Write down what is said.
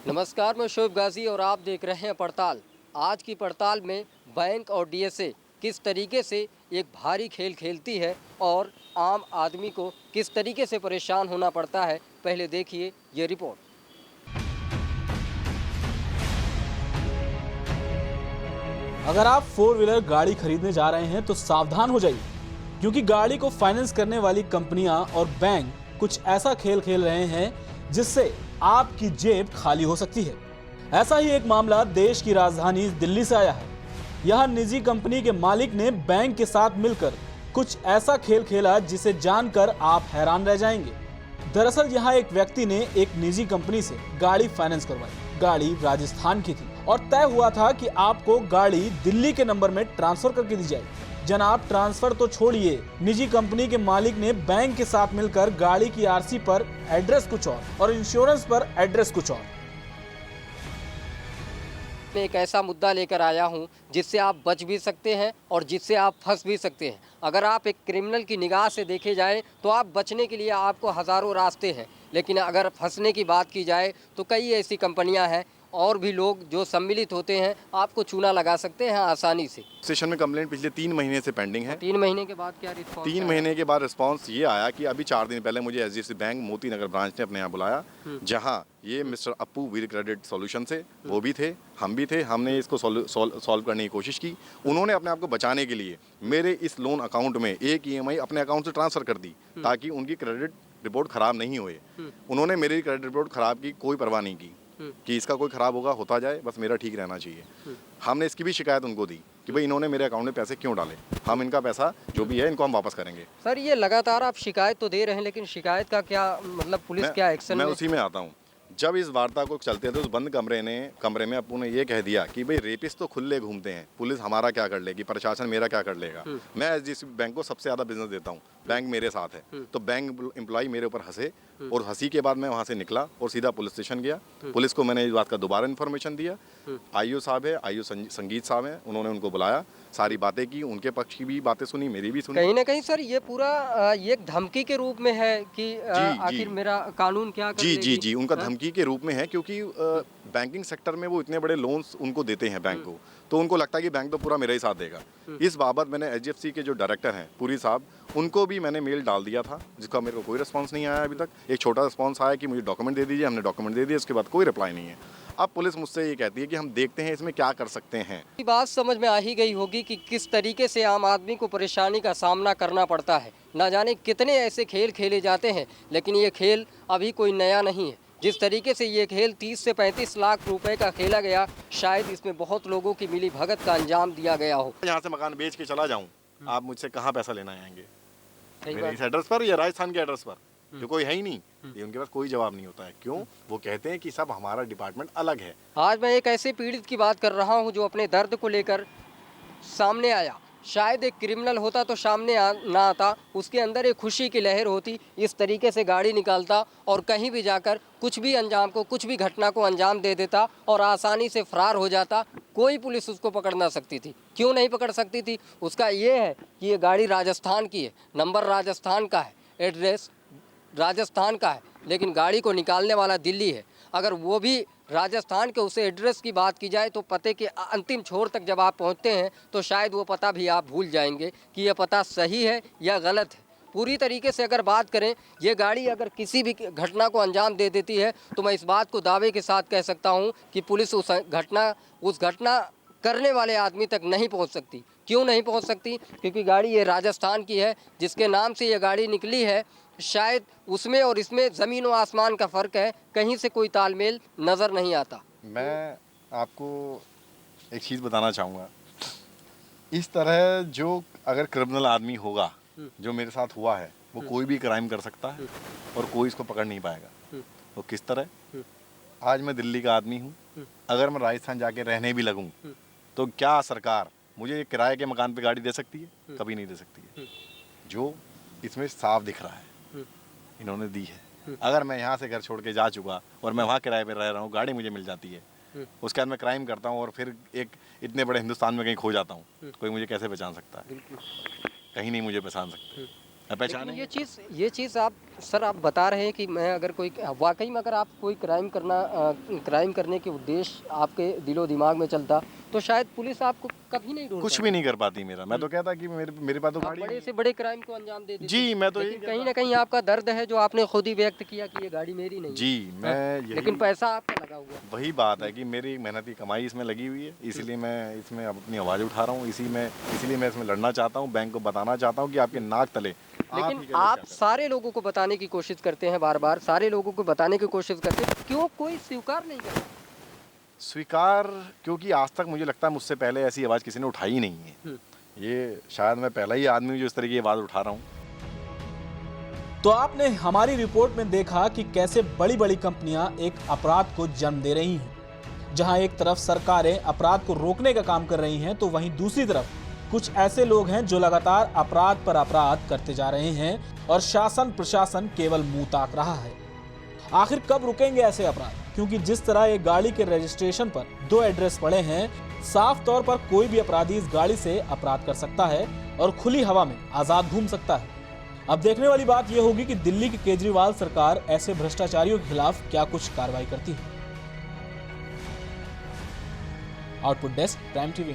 नमस्कार, मैं शोएब गाजी और आप देख रहे हैं पड़ताल। आज की पड़ताल में बैंक और डीएसए किस तरीके से एक भारी खेल खेलती है और आम आदमी को किस तरीके से परेशान होना पड़ता है। पहले देखिए ये रिपोर्ट। अगर आप फोर व्हीलर गाड़ी खरीदने जा रहे हैं तो सावधान हो जाइए, क्योंकि गाड़ी को फाइनेंस करने वाली कंपनियां और बैंक कुछ ऐसा खेल खेल रहे हैं जिससे आपकी जेब खाली हो सकती है। ऐसा ही एक मामला देश की राजधानी दिल्ली से आया है। यहां निजी कंपनी के मालिक ने बैंक के साथ मिलकर कुछ ऐसा खेल खेला जिसे जानकर आप हैरान रह जाएंगे। दरअसल यहाँ एक व्यक्ति ने एक निजी कंपनी से गाड़ी फाइनेंस करवाई। गाड़ी राजस्थान की थी और तय हुआ था कि आपको गाड़ी दिल्ली के नंबर में ट्रांसफर करके दी जाएगी। जनाब, ट्रांसफर तो छोड़िए, निजी कंपनी के मालिक ने बैंक के साथ मिलकर गाड़ी की आरसी पर एड्रेस कुछ और इंश्योरेंस पर एड्रेस कुछ और। मैं एक ऐसा मुद्दा लेकर आया हूं जिससे आप बच भी सकते हैं और जिससे आप फंस भी सकते हैं। अगर आप एक क्रिमिनल की निगाह से देखे जाएं तो आप बचने के लिए आपको हज़ारों रास्ते हैं, लेकिन अगर फंसने की बात की जाए तो कई ऐसी कंपनियां हैं और भी लोग जो सम्मिलित होते हैं, आपको चूना लगा सकते हैं आसानी से। स्टेशन में कंप्लेंट पिछले 3 महीने से पेंडिंग है। 3 महीने के बाद क्या रिस्पॉन्स? 3 महीने के बाद रिस्पांस ये आया कि अभी 4 दिन पहले मुझे HDFC bank Moti Nagar branch ने अपने यहाँ बुलाया, जहाँ ये मिस्टर अपू व्हील क्रेडिट सॉल्यूशन से वो भी थे, हम भी थे। हमने इसको सॉल्व करने की कोशिश की। उन्होंने अपने आप को बचाने के लिए मेरे इस लोन अकाउंट में एक ईएमआई अपने अकाउंट से ट्रांसफ़र कर दी ताकि उनकी क्रेडिट रिपोर्ट ख़राब नहीं हुए। उन्होंने मेरी क्रेडिट रिपोर्ट ख़राब की कोई परवाह नहीं की कि इसका कोई ख़राब होगा, होता जाए, बस मेरा ठीक रहना चाहिए। हमने इसकी भी शिकायत उनको दी कि भाई इन्होंने मेरे अकाउंट में पैसे क्यों डाले, हम इनका पैसा जो भी है इनको हम वापस करेंगे। सर, ये लगातार आप शिकायत तो दे रहे हैं, लेकिन शिकायत का क्या मतलब, पुलिस क्या एक्शन? मैं उसी में आता हूँ। जब इस वार्ता को चलते थे उस बंद कमरे में अपू ने ये कह दिया कि भाई रेपिस्ट तो खुले घूमते हैं, पुलिस हमारा क्या कर लेगी, प्रशासन मेरा क्या कर लेगा। मैं एचडीएफसी बैंक को सबसे ज़्यादा बिजनेस देता हूँ, बैंक मेरे साथ है। तो बैंक एम्प्लॉय मेरे ऊपर हंसे और हंसी के बाद मैं वहाँ से निकला और सीधा पुलिस स्टेशन गया। पुलिस को मैंने इस बात का दोबारा इन्फॉर्मेशन दिया। आईओ साहब है, आईओ संगीत साहब हैं, उन्होंने उनको बुलाया, सारी बातें की, उनके पक्ष की भी बातें सुनी, मेरी भी सुनी। कहीं ना कहीं सर ये पूरा ये एक धमकी के रूप में है कि आखिर मेरा कानून क्या कर लेगी? जी, उनका धमकी के रूप में है, क्योंकि बैंकिंग सेक्टर में वो इतने बड़े लोन्स उनको देते हैं बैंक को, तो उनको लगता है कि बैंक तो पूरा मेरा ही साथ देगा। इस बाबत मैंने एचडीएफसी के जो डायरेक्टर हैं पुरी साहब, उनको भी मैंने मेल डाल दिया था, जिसका मेरे को कोई रिस्पांस नहीं आया अभी तक। एक छोटा रिस्पांस आया कि मुझे डॉक्यूमेंट दे दीजिए, हमने डॉक्यूमेंट दे दिए, उसके बाद कोई रिप्लाई नहीं है। अब पुलिस मुझसे ये कहती है कि हम देखते हैं इसमें क्या कर सकते हैं। ये बात समझ में आ ही गई होगी कि किस तरीके से आम आदमी को परेशानी का सामना करना पड़ता है। ना जाने कितने ऐसे खेल खेले जाते हैं, लेकिन ये खेल अभी कोई नया नहीं है। जिस तरीके से ये खेल 30 से 35 लाख रुपए का खेला गया, शायद इसमें बहुत लोगों की मिली भगत का अंजाम दिया गया हो। यहाँ से मकान बेच के चला जाऊँ, आप मुझसे कहाँ पैसा लेना आएंगे? मेरे इस एड्रेस पर या राजस्थान के एड्रेस पर, जो कोई है ही नहीं। ये उनके पास कोई जवाब नहीं होता है। क्यों? वो कहते हैं कि सब हमारा डिपार्टमेंट अलग है। आज मैं एक ऐसे पीड़ित की बात कर रहा हूं जो अपने दर्द को लेकर सामने आया। शायद एक क्रिमिनल होता तो सामने ना आता, उसके अंदर एक खुशी की लहर होती, इस तरीके से गाड़ी निकालता और कहीं भी जाकर कुछ भी घटना को अंजाम दे देता और आसानी से फरार हो जाता। कोई पुलिस उसको पकड़ ना सकती थी। क्यों नहीं पकड़ सकती थी? उसका ये है कि ये गाड़ी राजस्थान की है, नंबर राजस्थान का है, एड्रेस राजस्थान का है, लेकिन गाड़ी को निकालने वाला दिल्ली है। अगर वो भी राजस्थान के उसे एड्रेस की बात की जाए तो पते के अंतिम छोर तक जब आप पहुंचते हैं तो शायद वो पता भी आप भूल जाएंगे कि यह पता सही है या गलत है। पूरी तरीके से अगर बात करें, ये गाड़ी अगर किसी भी घटना को अंजाम दे देती है तो मैं इस बात को दावे के साथ कह सकता हूँ कि पुलिस उस घटना करने वाले आदमी तक नहीं पहुंच सकती। क्यों नहीं पहुंच सकती? क्योंकि गाड़ी ये राजस्थान की है, जिसके नाम से ये गाड़ी निकली है, शायद उसमें और इसमें ज़मीन और आसमान का फ़र्क है। कहीं से कोई तालमेल नज़र नहीं आता। मैं आपको एक चीज़ बताना चाहूँगा, इस तरह जो अगर क्रिमिनल आदमी होगा, जो मेरे साथ हुआ है, वो कोई भी क्राइम कर सकता है और कोई इसको पकड़ नहीं पाएगा। वो किस तरह? आज मैं दिल्ली का आदमी हूँ, अगर मैं राजस्थान जाके रहने भी लगूँ तो क्या सरकार मुझे किराए के मकान पे गाड़ी दे सकती है? कभी नहीं दे सकती है। जो इसमें साफ दिख रहा है, इन्होंने दी है। अगर मैं यहाँ से घर छोड़ के जा चुका और मैं वहाँ किराए पे रह रहा हूँ, गाड़ी मुझे मिल जाती है, उसके बाद मैं क्राइम करता हूँ और फिर एक इतने बड़े हिंदुस्तान में कहीं खो जाता हूँ, कोई मुझे कैसे पहचान सकता है? कहीं नहीं मुझे पहचान सकते। पहचाने ये चीज़ आप सर आप बता रहे हैं कि मैं अगर कोई वाकई में अगर आप कोई क्राइम करने के उद्देश्य आपके दिलो दिमाग में चलता तो शायद पुलिस आपको कभी नहीं ढूंढ कुछ भी नहीं कर पाती मेरा। मैं तो कहता कि मेरे पास तो आप गाड़ी बड़े है। से बड़े क्राइम को अंजाम दे देते। जी, मैं तो यही लेकिन कहीं ना कहीं आपका दर्द है जो आपने खुद ही व्यक्त किया कि ये गाड़ी मेरी नहीं है। जी, मैं यही, लेकिन पैसा आपका लगा हुआ है। वही बात है कि मेरी मेहनत की कमाई इसमें लगी हुई है, इसीलिए मैं इसमें अब अपनी आवाज़ उठा रहा हूँ। इसीलिए मैं इसमें लड़ना चाहता हूँ, बैंक को बताना चाहता हूँ कि आपके नाक तले आप ही लेकिन गलत आप क्या कर सारे लोगों को बताने की कोशिश करते हैं, बार बार सारे लोगों को बताने की कोशिश करते हैं, क्यों कोई स्वीकार नहीं करता? स्वीकार, क्योंकि आज तक मुझे लगता है मुझसे पहले ऐसी आवाज़ किसी ने उठाई ही नहीं है। ये शायद मैं पहला ही आदमी हूँ जो इस तरह की आवाज़ उठा रहा हूँ। तो आपने हमारी रिपोर्ट में देखा कि कैसे बड़ी बड़ी कंपनियां एक अपराध को जन्म दे रही हैं। जहां एक तरफ सरकारें अपराध को रोकने का काम कर रही हैं, तो वहीं दूसरी तरफ कुछ ऐसे लोग हैं जो लगातार अपराध पर अपराध करते जा रहे हैं और शासन प्रशासन केवल मुंह ताक रहा है। आखिर कब रुकेंगे ऐसे अपराध? क्योंकि जिस तरह एक गाड़ी के रजिस्ट्रेशन पर 2 एड्रेस पड़े हैं, साफ तौर पर कोई भी अपराधी इस गाड़ी से अपराध कर सकता है और खुली हवा में आजाद घूम सकता है। अब देखने वाली बात यह होगी कि दिल्ली की केजरीवाल सरकार ऐसे भ्रष्टाचारियों के खिलाफ क्या कुछ कार्रवाई करती है। Output desk, prime TV.